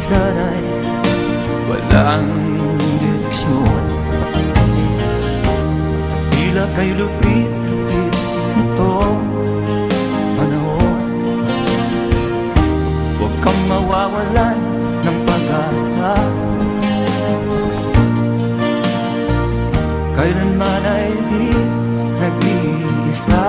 sana'y walang direksyon. Tila kay lupit-lupit nitong panahon. Huwag kang mawawalan ng pag-asa, kailanman ay di nag-iisa.